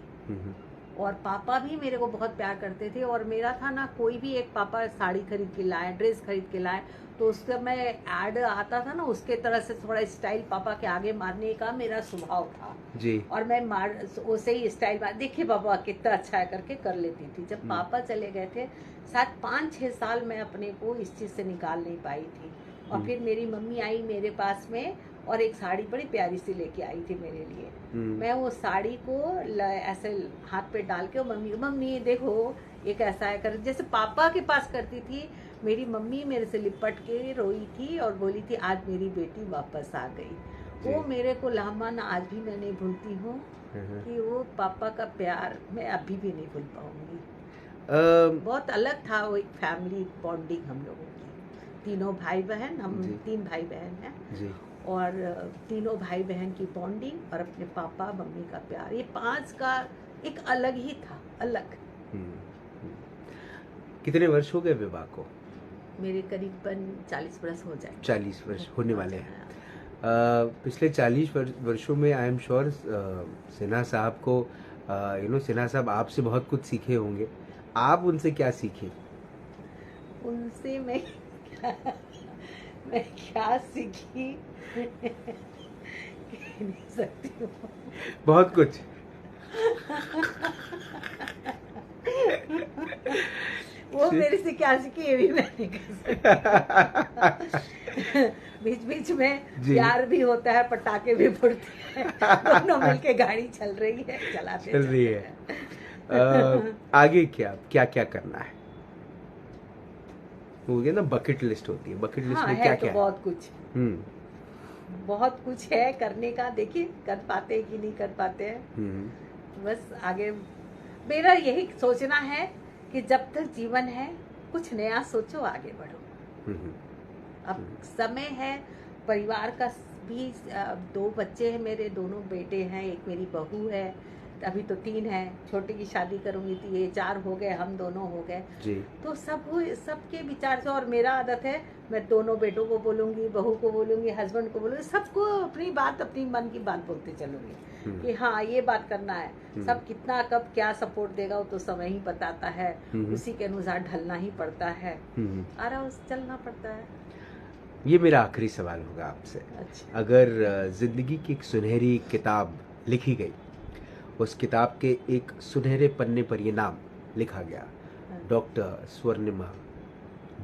और पापा भी मेरे को बहुत प्यार करते थे। और मेरा था ना, कोई भी एक पापा साड़ी खरीद के लाए, ड्रेस खरीद के लाए, तो उसका मैं ऐड आता था ना, उसके तरह से थोड़ा स्टाइल पापा के आगे मारने का मेरा स्वभाव था जी। और मैं उसे ही स्टाइल मार, देखिए पापा कितना अच्छा है करके कर लेती थी। जब पापा चले गए थे, शायद 5-6 साल मैं अपने को इस चीज से निकाल नहीं पाई थी। और फिर मेरी मम्मी आई मेरे पास में और एक साड़ी बड़ी प्यारी सी लेके आई थी मेरे लिए। मैं वो साड़ी को ऐसे हाथ पे डाल के, मम्मी देखो ये कैसा है कर, जैसे पापा के पास करती थी। मेरी मम्मी मेरे से लिपट के रोई थी और बोली थी आज मेरी बेटी वापस आ गई। वो मेरे को लम्हा आज भी मैं नहीं भूलती हूँ कि वो पापा का प्यार मैं अभी भी नहीं भूल पाऊंगी। बहुत अलग था वो, एक फैमिली बॉन्डिंग हम लोगों की। तीनों भाई बहन, हम 3 भाई बहन हैं जी। और तीनों भाई बहन की बॉन्डिंग और अपने पापा मम्मी का प्यार, ये 5 का एक अलग ही था, अलग। कितने वर्ष हो गए विवाह को? मेरे करीबन 40 वर्ष हो जाए। 40 वर्ष होने वाले हैं। पिछले 40 वर्षों में आई एम श्योर सिन्हा साहब को, सिन्हा साहब आपसे बहुत कुछ सीखे होंगे। आप उनसे क्या सीखे? उनसे मैं क्या सीखी नहीं सकती हूँ। बहुत कुछ। वो मेरे से क्या सीखी ये भी मैं नहीं कर सकती। बीच बीच में प्यार भी होता है, पटाखे भी फुटते हैं, दोनों मिलके गाड़ी चल रही है, चल रही है। आगे क्या करना है? हो गया ना, बकेट लिस्ट होती है, बकेट लिस्ट में क्या क्या? बहुत कुछ, बहुत कुछ है करने का। देखिए कर पाते हैं कि नहीं कर पाते हैं। बस आगे मेरा यही सोचना है कि जब तक जीवन है कुछ नया सोचो, आगे बढ़ो। अब समय है, परिवार का भी 2 बच्चे हैं मेरे, दोनों बेटे हैं, एक मेरी बहू है, अभी तो 3 है, छोटे की शादी करूंगी तो ये 4 हो गए, हम दोनों हो गए जी। तो सबके विचार से, और मेरा आदत है मैं दोनों बेटों को बोलूंगी, बहू को बोलूंगी, हस्बैंड को बोलूंगी, सबको अपनी बात, अपनी मन की बात बोलते चलूंगी कि हाँ ये बात करना है। सब कितना कब क्या सपोर्ट देगा वो तो समय ही बताता है, उसी के अनुसार ढलना ही पड़ता है, चलना पड़ता है। ये मेरा आखिरी सवाल होगा आपसे। अच्छा। अगर जिंदगी की एक सुनहरी किताब लिखी गई, उस किताब के एक सुनहरे पन्ने पर ये नाम लिखा गया, डॉक्टर स्वर्णिमा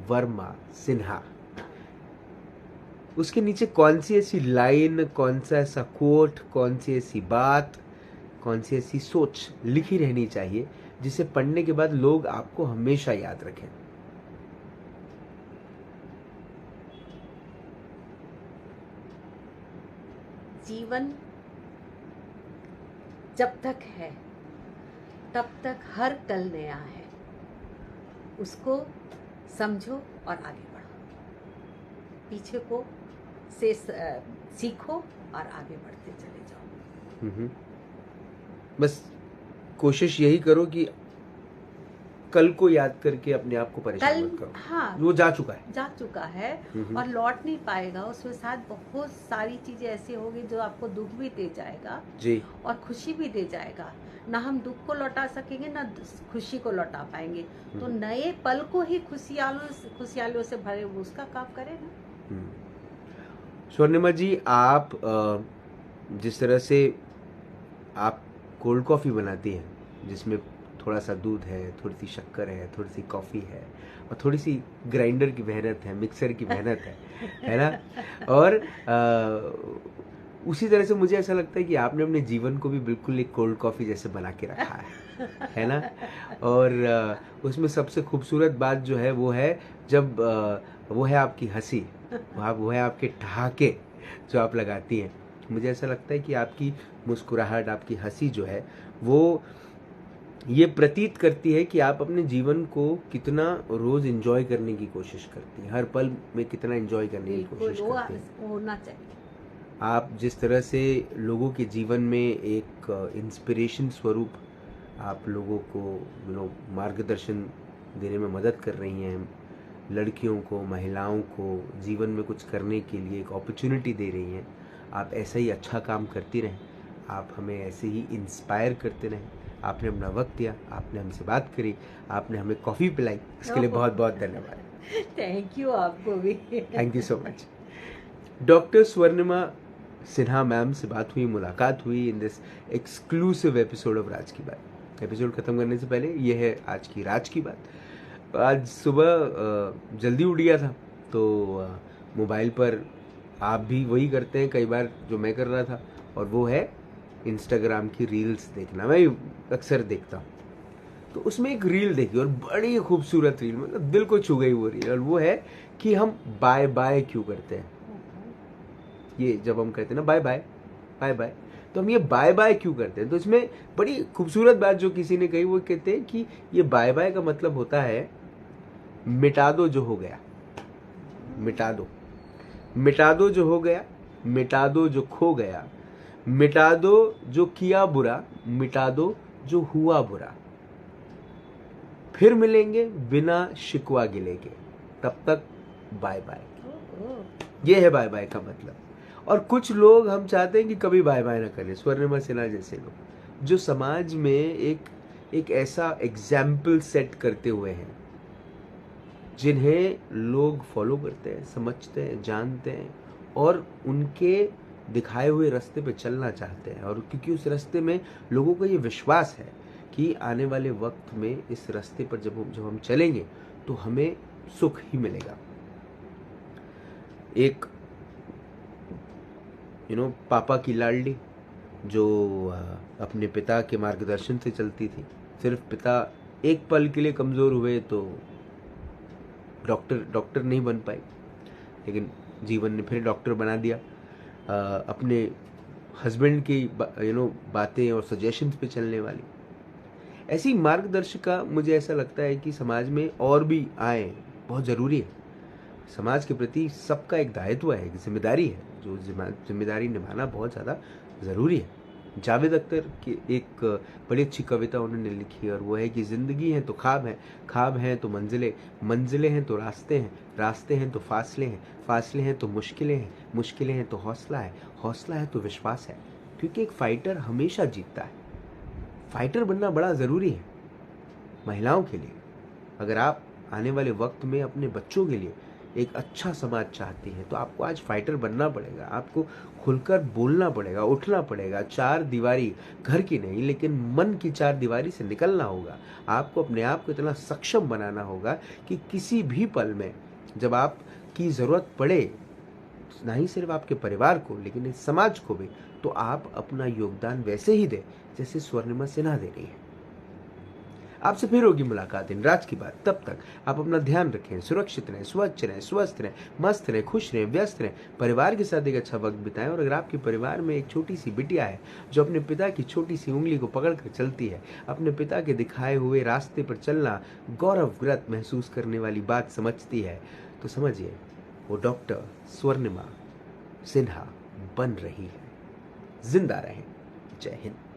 वर्मा सिन्हा, उसके नीचे कौन सी ऐसी लाइन, कौन सा ऐसा कोट, कौन सी ऐसी बात, कौन सी ऐसी सोच लिखी रहनी चाहिए जिसे पढ़ने के बाद लोग आपको हमेशा याद रखें? जीवन जब तक है तब तक हर कल नया है, उसको समझो और आगे बढ़ो, पीछे को से सीखो और आगे बढ़ते चले जाओ। बस कोशिश यही करो कि कल को याद करके अपने आप को परेशान मत करो। हाँ, वो जा चुका है और लौट नहीं पाएगा। उसके साथ बहुत सारी चीजें ऐसी होगी जो आपको दुख भी दे जाएगा जी, और खुशी भी दे जाएगा। ना हम दुख को लौटा सकेंगे ना खुशी को लौटा पाएंगे, तो नए पल को ही खुशहालियों से भरे उसका काम करें ना। स्वर्णिमा जी, आप जिस तरह से आप कोल्ड कॉफ़ी बनाती हैं, जिसमें थोड़ा सा दूध है, थोड़ी सी शक्कर है, थोड़ी सी कॉफ़ी है और थोड़ी सी ग्राइंडर की मेहनत है, मिक्सर की मेहनत है ना? और उसी तरह से मुझे ऐसा लगता है कि आपने अपने जीवन को भी बिल्कुल एक कोल्ड कॉफ़ी जैसे बना के रखा है ना? और उसमें सबसे खूबसूरत बात जो है वो है जब वो है आपकी हंसी, वो है आपके ठहाके जो आप लगाती हैं। मुझे ऐसा लगता है कि आपकी मुस्कुराहट, आपकी हंसी जो है वो ये प्रतीत करती है कि आप अपने जीवन को कितना रोज एंजॉय करने की कोशिश करती हैं, हर पल में कितना एंजॉय करने की कोशिश करती हैं। होना चाहिए। आप जिस तरह से लोगों के जीवन में एक इंस्पिरेशन स्वरूप आप लोगों को मार्गदर्शन देने में मदद कर रही हैं, लड़कियों को, महिलाओं को जीवन में कुछ करने के लिए एक अपॉर्चुनिटी दे रही हैं। आप ऐसा ही अच्छा काम करती रहें, आप हमें ऐसे ही इंस्पायर करते रहें। आपने अपना वक्त दिया, आपने हमसे बात करी, आपने हमें कॉफ़ी पिलाई, इसके लिए बहुत बहुत धन्यवाद। थैंक यू, आपको भी thank you so much. Doctor Swarnima Sinha ma'am से बात हुई, मुलाकात हुई in this exclusive episode of Raaz Ki Baat. Episode ख़त्म करने से पहले ये है आज की राज की बात। आज सुबह जल्दी उठ गया था, तो मोबाइल पर आप भी वही करते हैं कई बार जो मैं कर रहा था, और वो है इंस्टाग्राम की रील्स देखना। मैं अक्सर देखता हूँ, तो उसमें एक रील देखी और बड़ी खूबसूरत रील, मतलब दिल को छू गई वो रील, और वो है कि हम बाय बाय क्यों करते हैं। ये जब हम कहते हैं ना बाय बाय बाय बाय, तो हम ये बाय बाय क्यों करते हैं। तो इसमें बड़ी खूबसूरत बात जो किसी ने कही, वो कहते हैं कि ये बाय बाय का मतलब होता है मिटा दो जो हो गया, मिटा दो, मिटा दो जो हो गया, मिटा दो जो खो गया, मिटा दो जो किया बुरा, मिटा दो जो हुआ बुरा, फिर मिलेंगे बिना शिकवा गिले के, तब तक बाय बाय। ये है बाय बाय का मतलब। और कुछ लोग हम चाहते हैं कि कभी बाय बाय ना करें, स्वर्णिमा सिन्हा जैसे लोग जो समाज में एक ऐसा एग्जाम्पल सेट करते हुए हैं, जिन्हें लोग फॉलो करते हैं, समझते हैं, जानते हैं और उनके दिखाए हुए रास्ते पे चलना चाहते हैं। और क्योंकि उस रास्ते में लोगों को ये विश्वास है कि आने वाले वक्त में इस रास्ते पर जब हम चलेंगे तो हमें सुख ही मिलेगा। एक पापा की लाडली जो अपने पिता के मार्गदर्शन से चलती थी, सिर्फ पिता एक पल के लिए कमज़ोर हुए तो डॉक्टर नहीं बन पाई, लेकिन जीवन ने फिर डॉक्टर बना दिया। अपने हस्बैंड की बातें और सजेशंस पे चलने वाली ऐसी मार्गदर्शिका मुझे ऐसा लगता है कि समाज में और भी आए, बहुत ज़रूरी है। समाज के प्रति सबका एक दायित्व है, एक जिम्मेदारी है, जो जिम्मेदारी निभाना बहुत ज़्यादा ज़रूरी है। जावेद अख्तर की एक बड़ी अच्छी कविता उन्होंने लिखी और वो है कि ज़िंदगी है तो ख्वाब हैं तो मंजिलें, मंजिलें हैं तो रास्ते हैं, रास्ते हैं तो फासले हैं, फासले हैं तो मुश्किलें हैं, मुश्किलें हैं तो हौसला है, हौसला है तो विश्वास है। क्योंकि एक फाइटर हमेशा जीतता है। फाइटर बनना बड़ा ज़रूरी है महिलाओं के लिए। अगर आप आने वाले वक्त में अपने बच्चों के लिए एक अच्छा समाज चाहती हैं तो आपको आज फाइटर बनना पड़ेगा। आपको खुलकर बोलना पड़ेगा, उठना पड़ेगा। चार दीवारी घर की नहीं लेकिन मन की चार दीवारी से निकलना होगा। आपको अपने आप को इतना सक्षम बनाना होगा कि किसी भी पल में जब आपकी ज़रूरत पड़े, ना ही सिर्फ आपके परिवार को लेकिन इस समाज को भी, तो आप अपना योगदान वैसे ही दें जैसे स्वर्णिमा सिन्हा दे रही है। आपसे फिर होगी मुलाकात इन राज की बात। तब तक आप अपना ध्यान रखें, सुरक्षित रहें, स्वच्छ रहें, स्वस्थ रहें, मस्त रहें, खुश रहें, व्यस्त रहें, परिवार के साथ एक अच्छा वक्त बिताएं। और अगर आपके परिवार में एक छोटी सी बिटिया है जो अपने पिता की छोटी सी उंगली को पकड़ कर चलती है, अपने पिता के दिखाए हुए रास्ते पर चलना गौरवव्रत महसूस करने वाली बात समझती है, तो समझिए वो डॉक्टर स्वर्णिमा सिन्हा बन रही है। जिंदा रहें। जय हिंद।